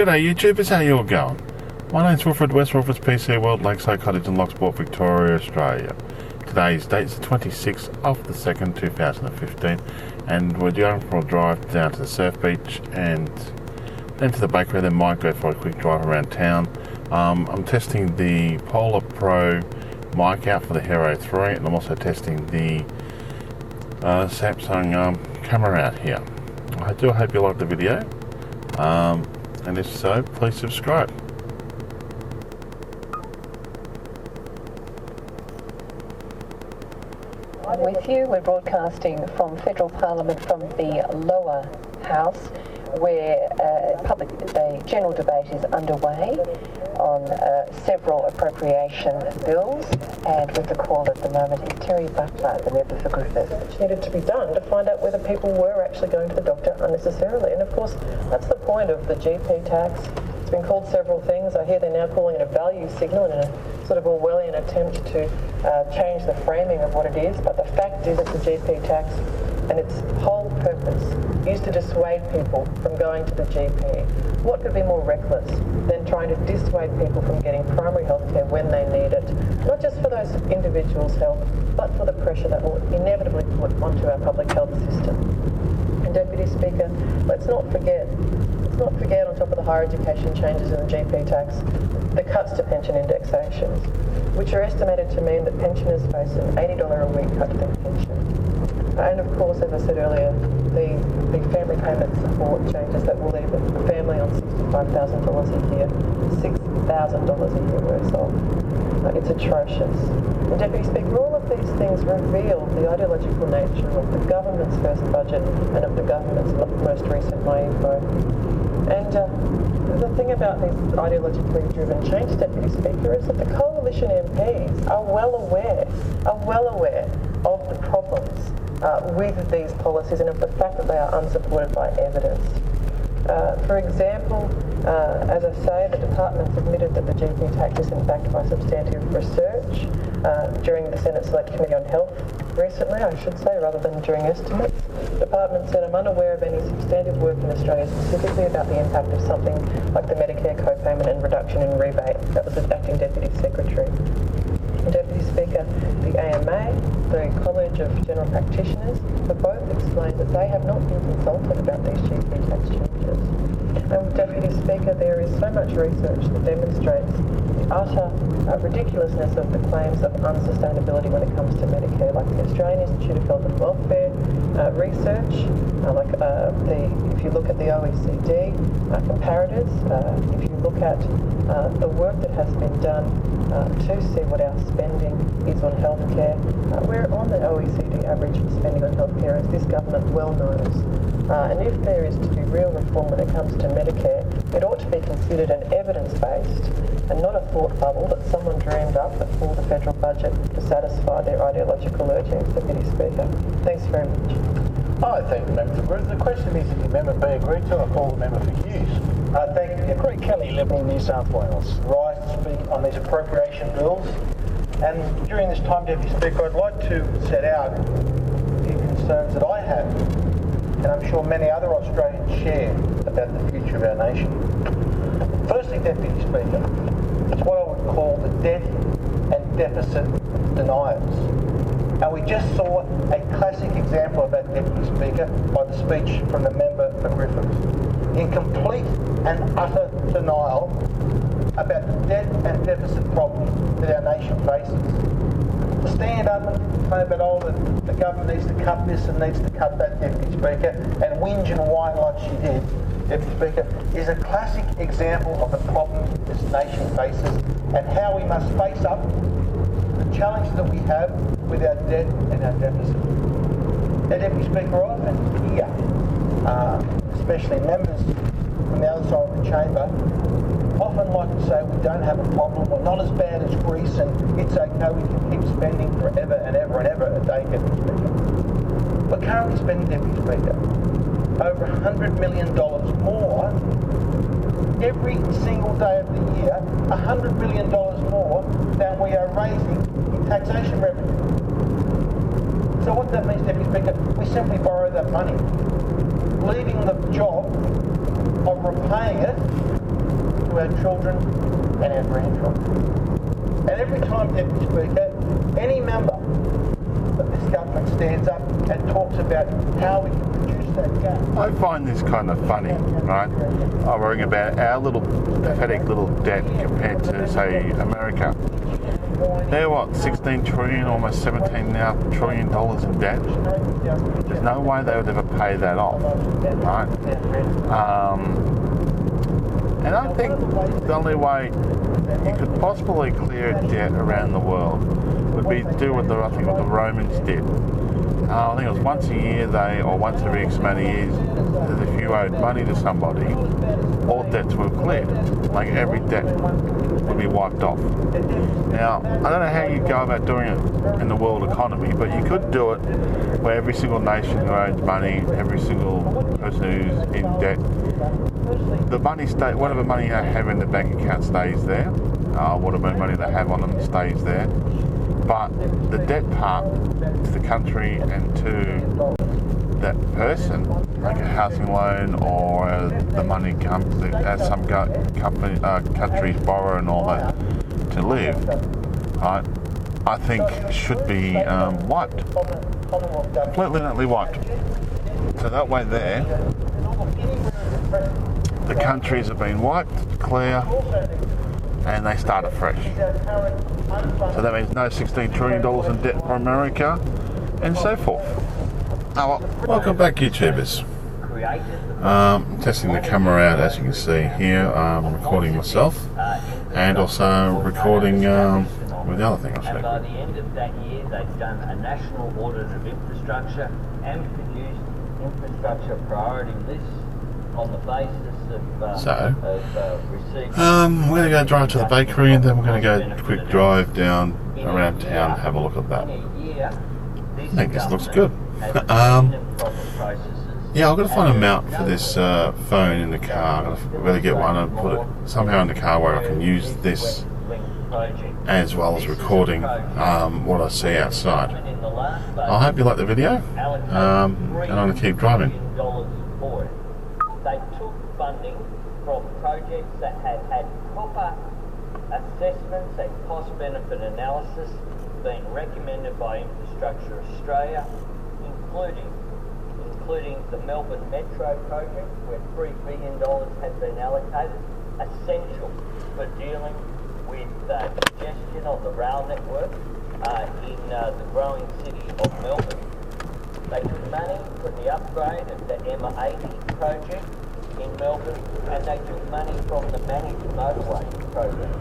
G'day YouTubers, how you all going? My name's Wilfred, West Wilfred's PC World, Lakeside Cottage in Locksport, Victoria, Australia. Today's date's the 26th of the 2nd, 2015, and we're going for a drive down to the surf beach and then to the bakery, then might go for a quick drive around town. I'm testing the Polar Pro mic out for the Hero 3, and I'm also testing the Samsung camera out here. I do hope you liked the video, and if so, please subscribe. I'm with you. We're broadcasting from Federal Parliament from the lower house, where the general debate is underway on several appropriation bills, and with the call at the moment is Terry Butler, the member for Griffith. Which needed to be done to find out whether people were actually going to the doctor unnecessarily, and of course that's the point of the GP tax. It's been called several things. I hear they're now calling it a value signal in a sort of Orwellian attempt to change the framing of what it is, but the fact is it's a GP tax, and its whole purpose is to dissuade people from going to the GP. What could be more reckless than trying to dissuade people from getting primary health care when they need it? Not just for those individuals' health, but for the pressure that will inevitably put onto our public health system. And Deputy Speaker, let's not forget on top of the higher education changes in the GP tax, the cuts to pension indexations, which are estimated to mean that pensioners face an $80 a week cut to their pension. And of course, as I said earlier, the family payment support changes that will leave a family on $65,000 a year, $6,000 a year worse off. It's atrocious. And Deputy Speaker, all of these things reveal the ideological nature of the government's first budget and of the government's most recent MyInfo. And the thing about these ideologically driven changes, Deputy Speaker, is that the coalition MPs are well aware of the problems with these policies and of the fact that they are unsupported by evidence. For example, as I say, the department's admitted that the GP tax isn't backed by substantive research during the Senate Select Committee on Health recently, I should say, rather than during estimates. The department said, I'm unaware of any substantive work in Australia specifically about the impact of something like the Medicare co-payment and reduction in rebate. That was the Acting Deputy Secretary. Deputy Speaker, the AMA, the College of General Practitioners, have both explained that they have not been consulted about these GP tax changes. And Deputy Speaker, there is so much research that demonstrates the utter ridiculousness of the claims of unsustainability when it comes to Medicare, like the Australian Institute of Health and Welfare research, if you look at the OECD comparatives, if you look at the work that has been done to see what our spending is on healthcare, we're on the OECD average for spending on healthcare, as this government well knows. And if there is to be real reform when it comes to Medicare, it ought to be considered an evidence-based and not a thought bubble that someone dreamed up before the federal budget to satisfy their ideological urgings, Deputy Speaker. Thanks very much. I thank the member for Griffith. The question is, if the member be agreed to, I call the member for Hughes. Thank you. Greg Kelly, Liberal, New South Wales. Rise to speak on these appropriation bills. And during this time, Deputy Speaker, I'd like to set out a few concerns that I have, and I'm sure many other Australians share, about the future of our nation. Firstly, Deputy Speaker, it's what I would call the debt and deficit deniers. And we just saw a classic example of that, Deputy Speaker, by the speech from the member for Griffith. In complete and utter denial about the debt and deficit problem that our nation faces. To stand up and complain about, the government needs to cut this and needs to cut that, Deputy Speaker, and whinge and whine like she did, Deputy Speaker, is a classic example of the problems this nation faces and how we must face up to the challenges that we have with our debt and our deficit. Now, Deputy Speaker, I often hear, especially members from the other side of the chamber, often like to say we don't have a problem, we're not as bad as Greece, and it's okay, we can keep spending forever and ever and ever a day, Deputy Speaker. We're currently spending, Deputy Speaker, over $100 million more every single day of the year, $100 million more than we are raising in taxation revenue. So what that means, Deputy Speaker, we simply borrow that money, leaving the job of repaying it our children and our grandchildren. And every time, Deputy Speaker, any member of this government stands up and talks about how we can reduce that gap. I find this kind of funny, right? I'm worrying about our little pathetic little debt compared to, say, America. They're what, 16 trillion, almost 17 now trillion dollars in debt. There's no way they would ever pay that off, right? And I think the only way you could possibly clear debt around the world would be to do what the Romans did. I think it was once a year or once every X amount of years, that if you owed money to somebody, all debts were cleared. Like every debt would be wiped off. Now, I don't know how you go about doing it in the world economy, but you could do it where every single nation who owns money, every single person who's in debt, the money whatever money they have in the bank account stays there. Whatever money they have on them stays there. But the debt part to the country and to that person, like a housing loan or the money comes as some countries borrow and all that to live, right, I think should be wiped, completely wiped. So that way there, the countries have been wiped clear and they start afresh. So that means no $16 trillion in debt for America and so forth. Oh, well. Welcome back, YouTubers. Testing the camera out, as you can see here. I'm recording myself and also recording with the other thing I'll show you. By the end of that year, they've done a national audit of infrastructure and produced infrastructure priority lists on the basis of receiving. We're going to go drive to the bakery and then we're going to go a quick drive down around town and have a look at that. I think this looks good. Yeah, I've got to find a mount for this phone in the car. I've got to really get one and put it somehow in the car where I can use this as well as recording what I see outside. I hope you like the video, and I'm going to keep driving. They took funding from projects that had proper assessments and cost-benefit analysis being recommended by Infrastructure Australia, including the Melbourne Metro project, where $3 billion had been allocated, essential for dealing with congestion on the rail network in the growing city of Melbourne. They took money for the upgrade of the M80 project in Melbourne, and they took money from the managed motorway program.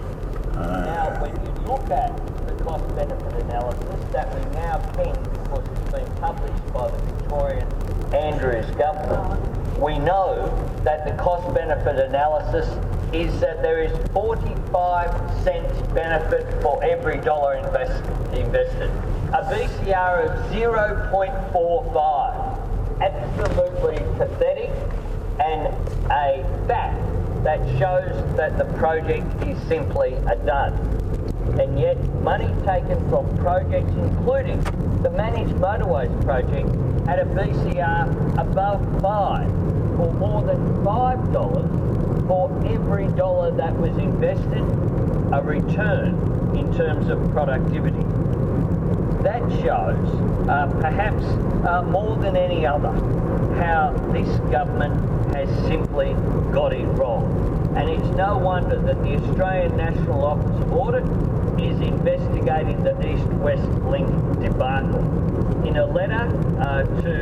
Now, when you look at the cost-benefit analysis that we now can, because it's been published by the Victorian Andrews government, we know that the cost-benefit analysis is that there is 45 cents benefit for every dollar invested. A BCR of 0.45. Absolutely pathetic, and a fact that shows that the project is simply a dud. And yet, money taken from projects including the managed motorways project had a BCR above 5, for more than $5 for every dollar that was invested, a return in terms of productivity. That shows, perhaps more than any other, how this government has simply got it wrong. And it's no wonder that the Australian National Office of Audit is investigating the East-West Link debacle. In a letter to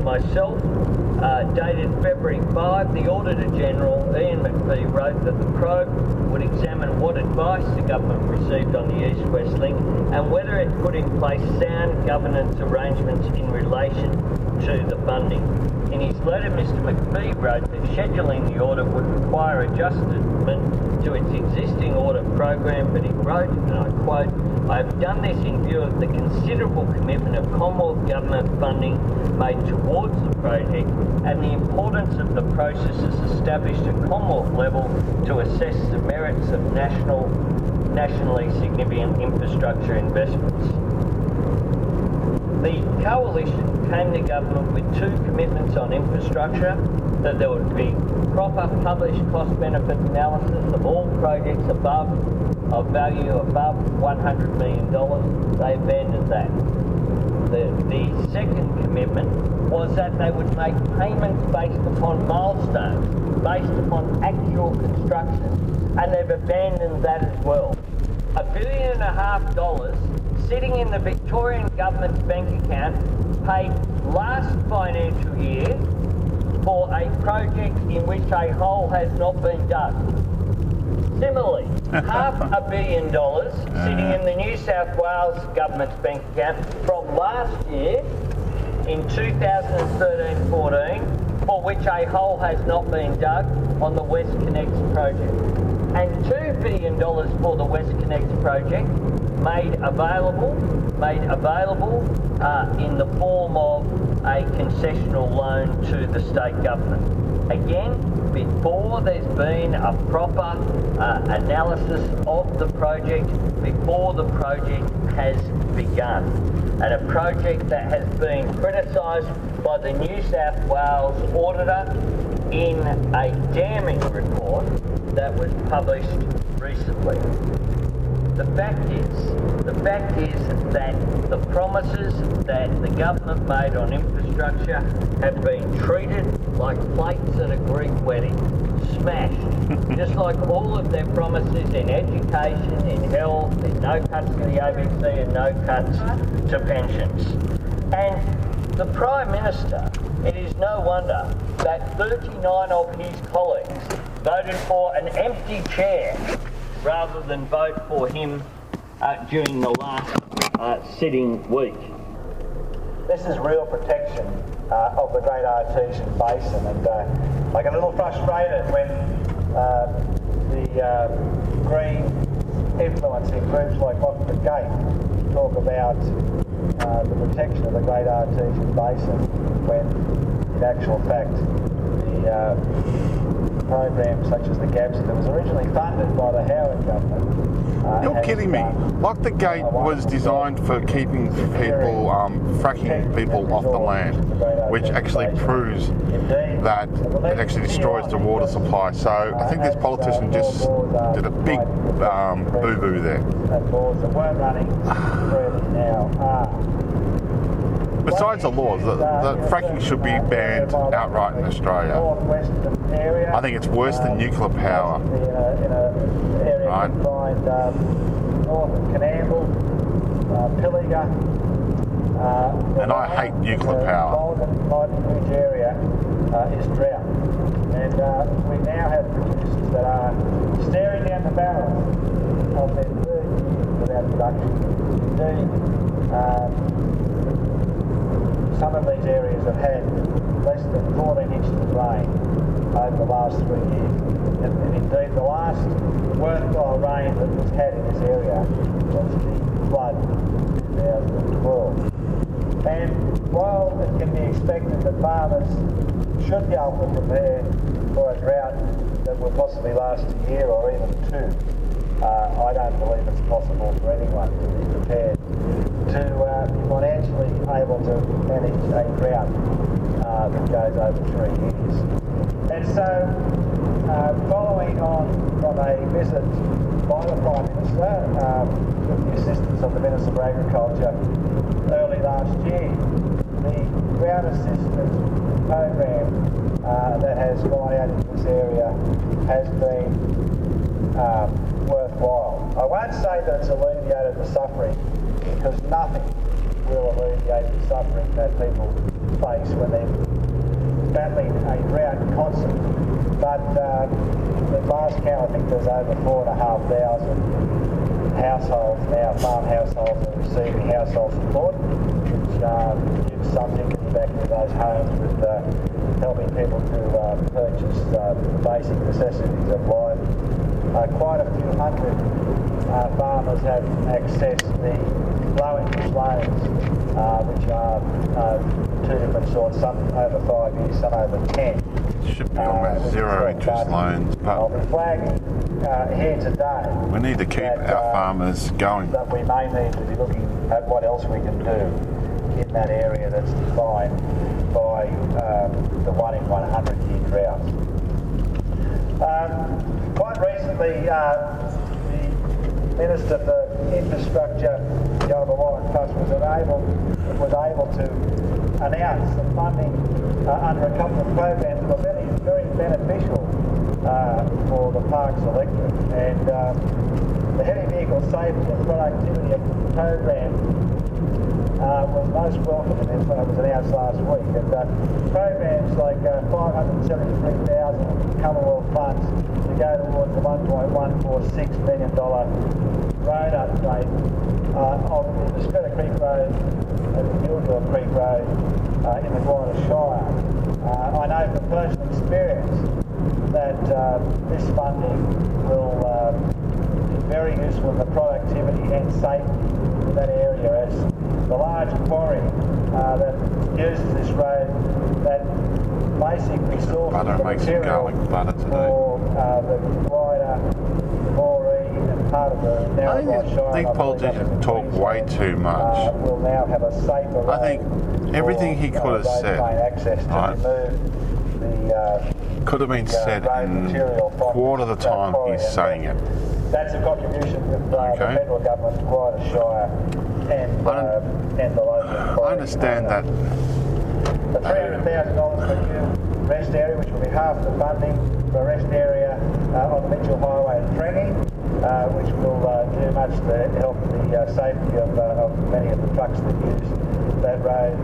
myself, dated February 5, the Auditor General, Ian McPhee, wrote that the probe would examine what advice the government received on the East-West Link and whether it put in place sound governance arrangements in relation to the funding. In his letter, Mr McPhee wrote that scheduling the audit would require adjustment to its existing audit program, but he wrote, and I quote, "I have done this in view of the considerable commitment of Commonwealth Government funding made towards the project and the importance of the processes established at Commonwealth level to assess the merits of nationally significant infrastructure investments." The coalition came to government with two commitments on infrastructure, that there would be proper published cost-benefit analysis of all projects of value above $100 million. They abandoned that. The second commitment was that they would make payments based upon milestones, based upon actual construction, and they've abandoned that as well. $1.5 billion sitting in the Victorian government's bank account paid last financial year for a project in which a hole has not been dug. Similarly, $500 million sitting in the New South Wales government's bank account from last year in 2013-14, for which a hole has not been dug on the West Connects project. And $2 billion for the West Connects project made available in the form of a concessional loan to the state government. Again, before there's been a proper analysis of the project, before the project has begun. And a project that has been criticised by the New South Wales auditor in a damning report that was published recently. The fact is that the promises that the government made on infrastructure have been treated like plates at a Greek wedding, smashed, just like all of their promises in education, in health, in no cuts to the ABC and no cuts to pensions. And the Prime Minister, it is no wonder that 39 of his colleagues voted for an empty chair rather than vote for him during the last sitting week. This is real protection of the Great Artesian Basin, and I get a little frustrated when the green influencing groups like Wilfred talk about the protection of the Great Artesian Basin, when in actual fact the programs such as the GABS that was originally funded by the Howard government. You're kidding me. Like the gate was designed for keeping people, fracking people off the land, which actually proves that it actually destroys the water supply. So I think this politician just did a big boo-boo there. Besides the laws, the fracking should be banned outright in Australia. I think it's worse than nuclear power. Right? North of Canamble, Pilliga, and I hate nuclear power. The Golden Ridge area is drought. And we now have producers that are staring down the barrel of their 30 years without production. Indeed, some of these areas have had less than 14 inches of rain over the last 3 years. And indeed, the last worthwhile rain that was had in this area was the flood in 2012. And while it can be expected that farmers should be able to prepare for a drought that will possibly last a year or even two, I don't believe it's possible for anyone to be prepared to be financially able to manage a drought that goes over 3 years. And so, following on from a visit by the Prime Minister with the assistance of the Minister for Agriculture early last year, the drought assistance program that has gone out into this area has been worthwhile. I won't say that it's alleviated the suffering, because nothing will alleviate the suffering that people face when they're battling a drought constantly. But at last count, I think there's over 4,500 households now, farm households, are receiving household support, which gives some dignity back to those homes with helping people to purchase basic necessities of life. Quite a few hundred farmers have accessed the low-interest loans, which are two different sorts, some over 5 years, some over 10. Should be almost zero interest loans, I'll but be flagging here today. we need to keep our farmers going. That we may need to be looking at what else we can do in that area that's defined by the 1 in 100 year drought. Quite recently, the Minister for Infrastructure, the Honourable Warren Fuss, was able to announce the funding under a couple of programs that were very, very beneficial for the parks electorate. And the Heavy Vehicle Safety and Productivity Program was most welcome, and it was announced last week. And programs like $573,000 Commonwealth funds to go towards the $1.146 million road upgrade of the Skirter Creek Road and the Gilgil Creek Road in the Gwydir Shire. I know from personal experience that this funding will be very useful in the productivity and safety in that area, as the large quarry that uses this road that basically sources the material for the Gwydir, Moree and part of the Narrabri Shire. I think politicians talk way too much. Will now have a safer road. I think everything he could have said, could have been said in quarter of the time he's saying it. That's a contribution with the federal government, Gwydir Shire, and the local. I understand that. The $300,000 for new rest area, which will be half the funding for a rest area on the Mitchell Highway at Trengy, which will do much to help the safety of many of the trucks that use that road.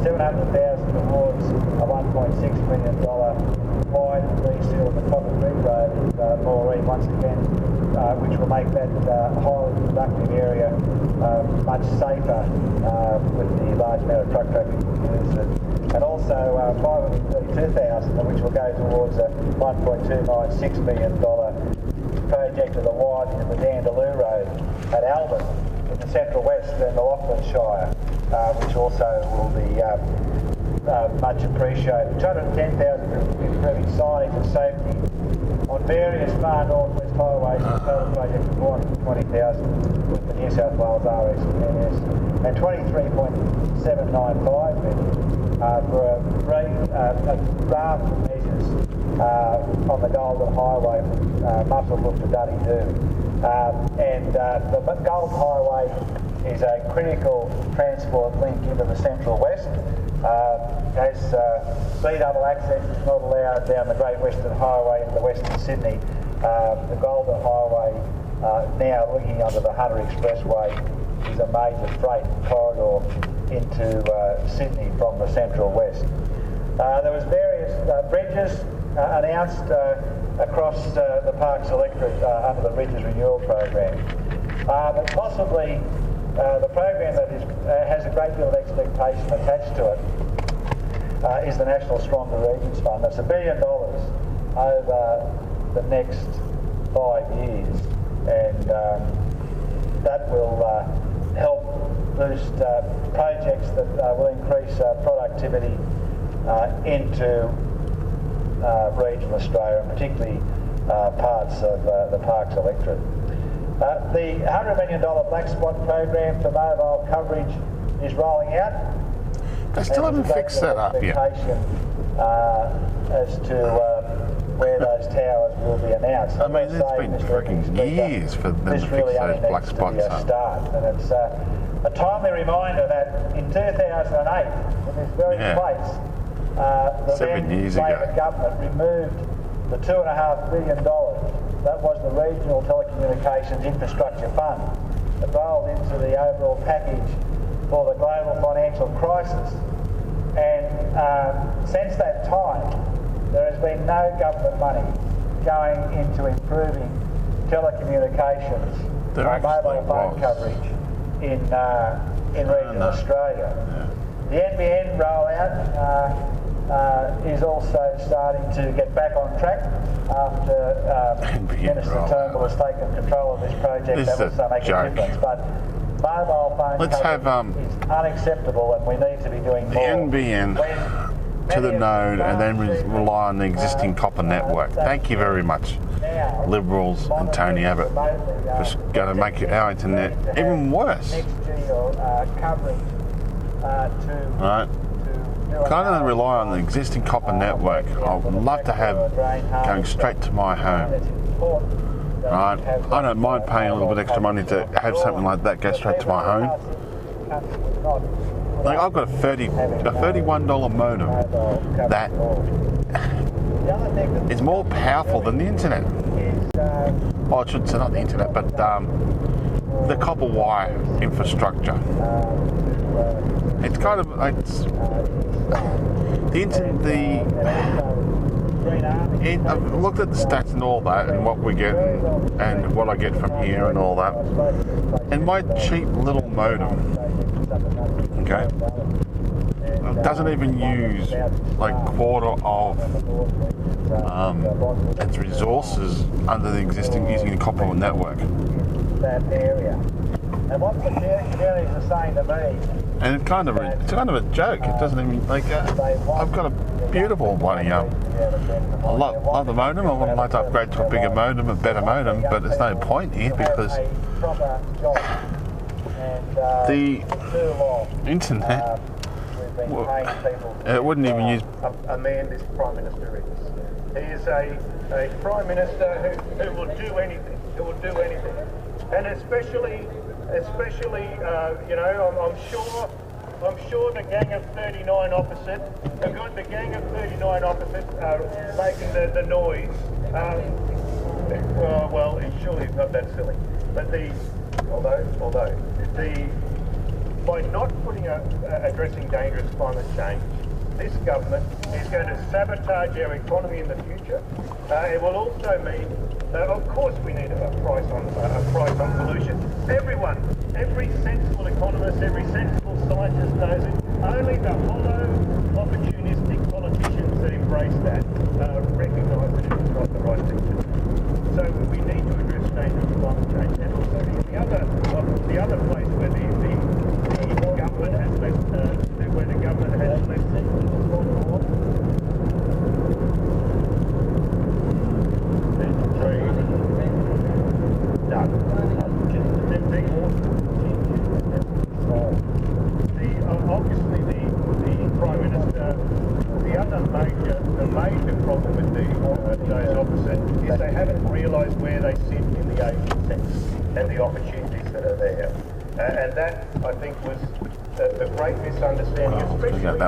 $700,000 towards a $1.6 million wide reseal of the Polar Pro Road at Moree once again, which will make that highly productive area much safer with the large amount of truck traffic used. And also $532,000, which will go towards a $1.296 million project of the widening of the Dandaloo Road at Albert in the Central West and the Lachlan Shire, which also will be much appreciated. $210,000 for improving signage and safety on various far northwest highways, a total project of $420,000 with the New South Wales RSNS, and $23.795 million for a raft of measures on the Golden Highway from Muswellbrook to Duddy-Doo. And the Golden Highway is a critical transport link into the Central West. As B-double access is not allowed down the Great Western Highway into Western Sydney, the Golden Highway, now linking under the Hunter Expressway, is a major freight corridor into Sydney from the Central West. There was various bridges announced across the Parks electorate under the Bridges Renewal Program. But possibly the program that has a great deal of expectation attached to it is the National Stronger Regions Fund. That's $1 billion over the next 5 years, and that will help boost projects that will increase productivity into regional Australia, and particularly parts of the Parks electorate. The $100 million Black Spot program for mobile coverage is rolling out. They still haven't fixed that up yet. As to where those towers will be announced. I mean, it's been freaking years for them to fix those black spots up. And it's a timely reminder that in 2008, in this very place, the then Labor government removed the $2.5 billion that was the Regional Telecommunications Infrastructure Fund that rolled into the overall package for the global financial crisis. And since that time, there has been no government money going into improving telecommunications, mobile phone coverage in regional Australia. The NBN rollout is also starting to get back on track after Minister Turnbull has taken control of this project. That will make a difference. But mobile phone coverage is unacceptable, and we need to be doing more. The NBN to the node, and then rely on the existing copper network. Thank you very much, Liberals and Tony Abbott, for going to make our internet even worse. Next G coverage Right. Kind of rely on the existing copper network. I would love to have going straight to my home. Right. I don't mind paying a little bit extra money to have something like that go straight to my home. Like I've got a $31 modem that is more powerful than the internet. Well, I shouldn't say not the internet, but the copper wire infrastructure. It's kind of I've looked at the stats and all that, and what we get, and what I get from here, and all that. And my cheap little modem, okay, doesn't even use like quarter of its resources under the existing using the copper network. And what the communities are saying to me, and it's kind of a joke. It doesn't even like. I've got a beautiful bloody I love the modem. I would like to upgrade to a bigger modem, a better modem, but there's no point here because the internet. It wouldn't even use. A man this Prime Minister is. He is a Prime Minister who will do anything. Who will do anything, and especially, you know, I'm sure the gang of 39 opposite, the gang of 39 opposite making the noise. Well, surely it's not that silly, but although by not addressing dangerous climate change, this government is going to sabotage our economy in the future. It will also mean, of course, we need a price on pollution. Every sensible economist, every sensible scientist knows it. Only the hollow, opportunistic politicians that embrace that recognise that it's not the right thing to do. So we need to address dangerous climate change, and also the other place where the government has left, where the government has left. Obviously, the Prime Minister, the major problem with those opposite is they haven't realised where they sit in the Asian sense and the opportunities that are there. And that, I think, was a great misunderstanding, especially as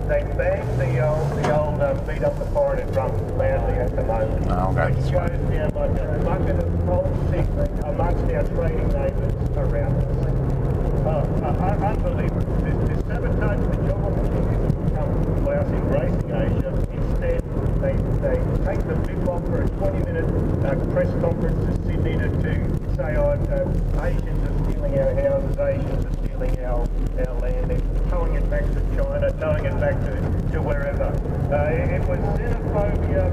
they bang the old beat up the foreigner drum loudly at the moment. Which goes down like a bucket of cold shit amongst our trading neighbours around us. Unbelievable. To sabotage the job opportunities that come by us embracing Asia, instead they take the flip off for a 20-minute press conference to Sydney to say, Asians are stealing our houses, Asians are stealing our land, and towing it back to China, towing it back to wherever. It was xenophobia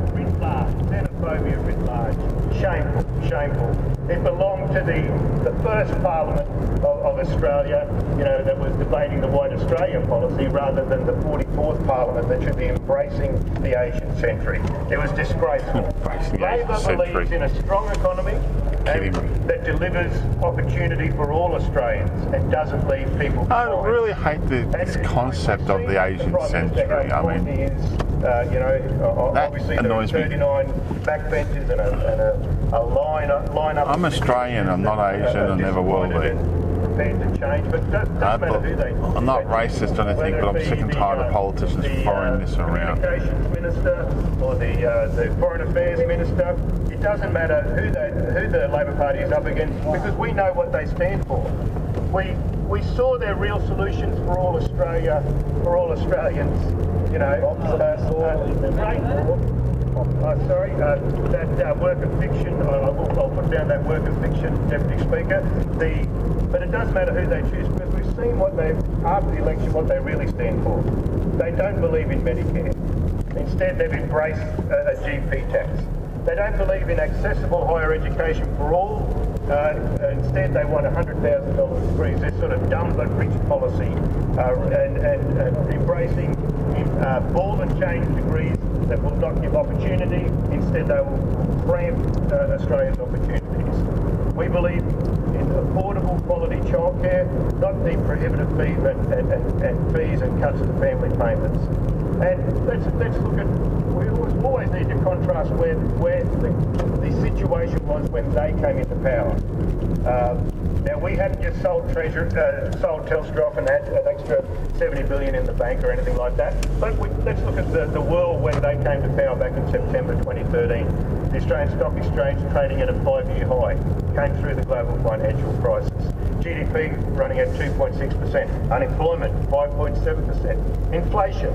writ large. Shameful. It belonged to the first Parliament of Australia, you know, that was debating the White Australia policy rather than the 44th Parliament that should be embracing the Asian century. It was disgraceful. Labor believes in a strong economy that delivers opportunity for all Australians and doesn't leave people behind. I really hate this concept of the Asian century. I mean, obviously there are 39 backbenches and a line up. I'm Australian, I'm not Asian, I never will be. Prepared to change, but doesn't matter who they. I'm not racist or anything, but I'm sick and tired of politicians throwing this around. The Communications Minister or the Foreign Affairs Minister. It doesn't matter who the Labor Party is up against, because we know what they stand for. We saw their real solutions for all Australia, for all Australians. You know, that work of fiction. I'll put down that work of fiction, Deputy Speaker. But it doesn't matter who they choose, because we've seen after the election what they really stand for. They don't believe in Medicare. Instead, they've embraced a GP tax. They don't believe in accessible higher education for all. Instead, they want $100,000 degrees. This sort of dumb but rich policy, and embracing ball and chain degrees that will not give opportunity. Instead, they will cramp Australia's opportunities. We believe in affordable quality childcare. not the prohibitive fees and fees and cuts to family payments. And let's look at, we always need to contrast where the situation was when they came into power. Now, we hadn't just sold Telstra off and had an extra 70 billion in the bank or anything like that. But let's look at the world when they came to power back in September 2013. The Australian Stock Exchange trading at a 5-year high, came through the global financial crisis. GDP running at 2.6%, unemployment 5.7%, inflation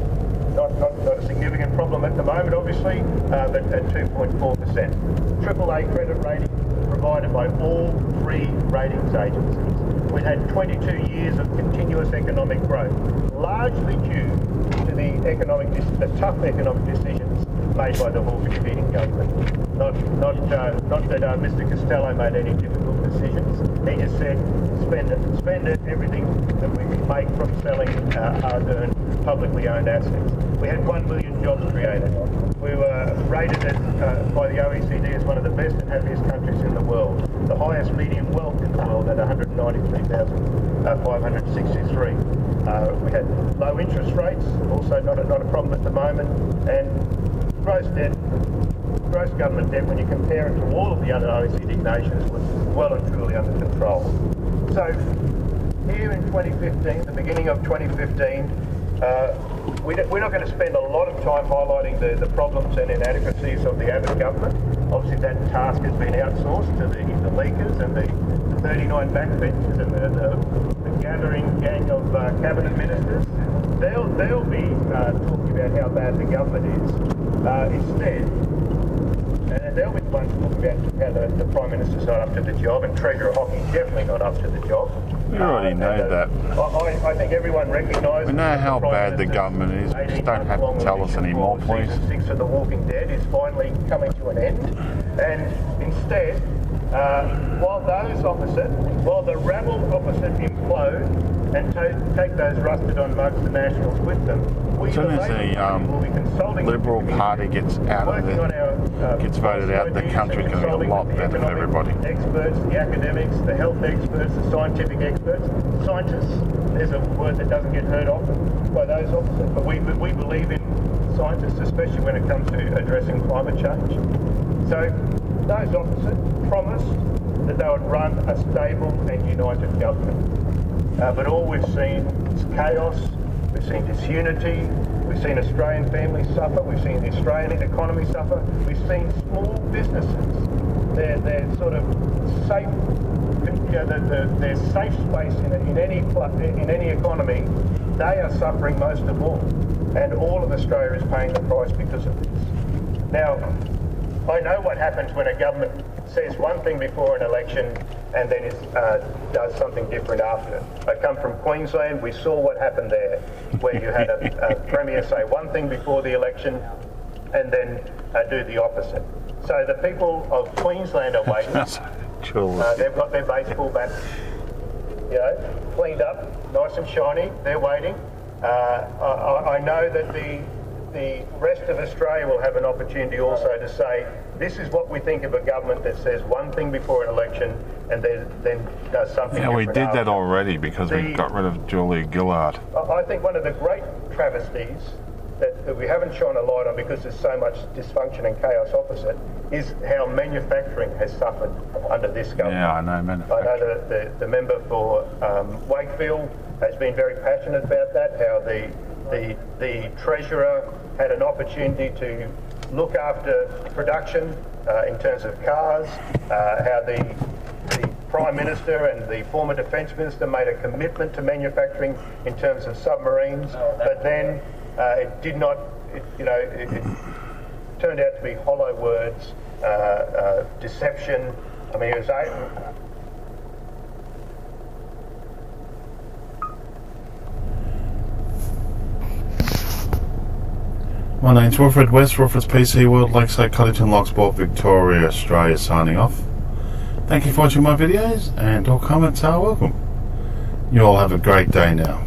not a significant problem at the moment, obviously, but at 2.4%. AAA credit rating provided by all 3 ratings agencies. We had 22 years of continuous economic growth, largely due to the tough economic decisions made by the Hawke and Keating government. Not that Mr. Costello made any difficult decisions. He just said, spend it, everything that we make from selling hard-earned, publicly owned assets. We had 1 million jobs created. We were rated by the OECD as one of the best and happiest countries in the world. The highest median wealth in the world at 193,563. We had low interest rates, also not a problem at the moment, and gross government debt, when you compare it to all of the other OECD nations, was well and truly under control. So here in 2015, the beginning of 2015, we're not going to spend a lot of time highlighting the problems and inadequacies of the Abode government. Obviously that task has been outsourced to the leakers and the 39 backbenchers and the gathering gang of cabinet ministers. They'll be talking about how bad the government is. Instead, and they'll be the ones talking about how the Prime Minister's not up to the job, and Treasurer Hockey's definitely not up to the job. We already know that. I think everyone recognises... We know how bad the government is. We just don't have to tell us anymore, please. Season 6 of The Walking Dead is finally coming to an end. And instead, while the rabble opposite implode and take those rusted-on mugs to Nationals with them, we as soon as the Liberal Party gets out of gets voted out, the country's going to be a lot better for everybody. Experts, the academics, the health experts, the scientific experts, scientists. There's a word that doesn't get heard often by those opposite, but we believe in scientists, especially when it comes to addressing climate change. So those opposite promised that they would run a stable and united government. But all we've seen is chaos, we've seen disunity, we've seen Australian families suffer, we've seen the Australian economy suffer, we've seen small businesses, they're sort of safe, their safe space in any economy, they are suffering most of all. And all of Australia is paying the price because of this. Now, I know what happens when a government says one thing before an election and then does something different after. I come from Queensland. We saw what happened there, where you had a Premier say one thing before the election and then do the opposite. So the people of Queensland are waiting. They've got their baseball bats, cleaned up, nice and shiny. They're waiting. I know that the rest of Australia will have an opportunity also to say, this is what we think of a government that says one thing before an election and then does something different. Yeah, we did that already because we got rid of Julia Gillard. I think one of the great travesties that we haven't shone a light on because there's so much dysfunction and chaos opposite is how manufacturing has suffered under this government. Yeah, I know manufacturing. I know the member for Wakefield has been very passionate about that, how the Treasurer had an opportunity to look after production in terms of cars, how the Prime Minister and the former Defence Minister made a commitment to manufacturing in terms of submarines, but then it did not, it turned out to be hollow words, deception. I mean, it was My name's Wilfred West, Wilfred's PC World, Lakeside Cottage in Locksport, Victoria, Australia, signing off. Thank you for watching my videos, and all comments are welcome. You all have a great day now.